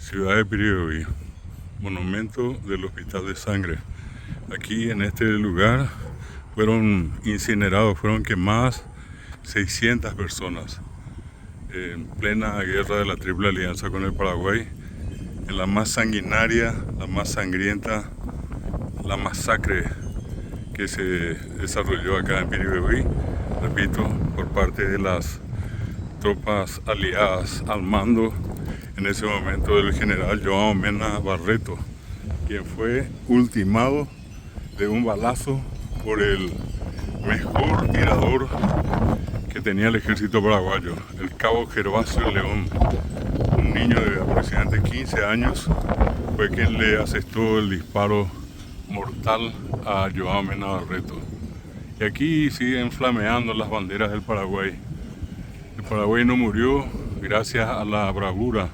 Ciudad de Piribebuy, monumento del Hospital de Sangre. Aquí en este lugar fueron incinerados, fueron quemadas 600 personas en plena guerra de la Triple Alianza con el Paraguay, en la más sanguinaria, la más sangrienta, la masacre que se desarrolló acá en Piribebuy, repito, por parte de las tropas aliadas al mando en ese momento del general João Mena Barreto, quien fue ultimado de un balazo por el mejor tirador que tenía el ejército paraguayo, el cabo Gervasio León. Un niño de aproximadamente 15 años fue quien le asestó el disparo mortal a João Mena Barreto. Y aquí siguen flameando las banderas del Paraguay. El Paraguay no murió gracias a la bravura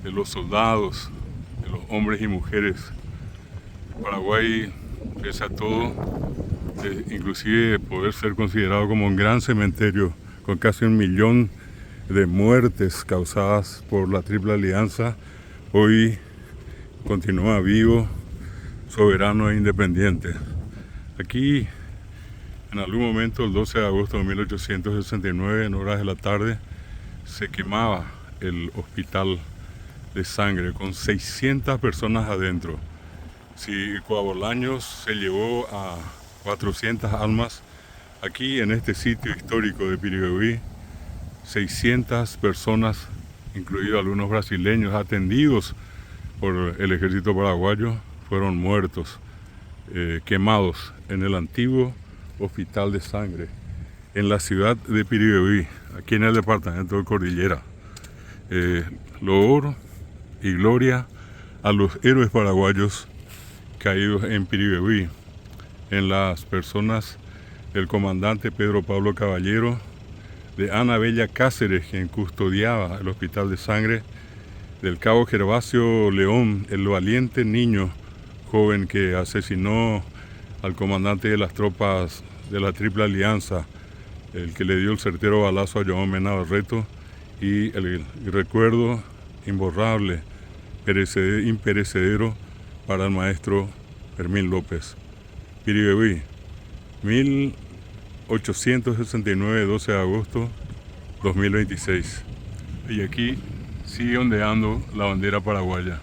de los soldados, de los hombres y mujeres. Paraguay, pese a todo, inclusive poder ser considerado como un gran cementerio con casi 1 millón de muertes causadas por la Triple Alianza, hoy continúa vivo, soberano e independiente. Aquí, en algún momento, el 12 de agosto de 1869, en horas de la tarde, se quemaba el hospital de sangre con 600 personas adentro. Si Coabolaños se llevó a 400 almas, aquí en este sitio histórico de Piribebuy, 600 personas, incluidos algunos brasileños atendidos por el ejército paraguayo, fueron muertos, quemados en el antiguo hospital de sangre en la ciudad de Piribebuy, aquí en el departamento de Cordillera. Loor y gloria a los héroes paraguayos caídos en Piribebuy, en las personas del comandante Pedro Pablo Caballero, de Ana Bella Cáceres, quien custodiaba el hospital de sangre, del cabo Gervasio León, el valiente niño joven que asesinó al comandante de las tropas de la Triple Alianza, el que le dio el certero balazo a João Mena Barreto, y el recuerdo imborrable, imperecedero para el maestro Fermín López. Piribebuy, 1869, 12 de agosto 2026. Y aquí sigue ondeando la bandera paraguaya.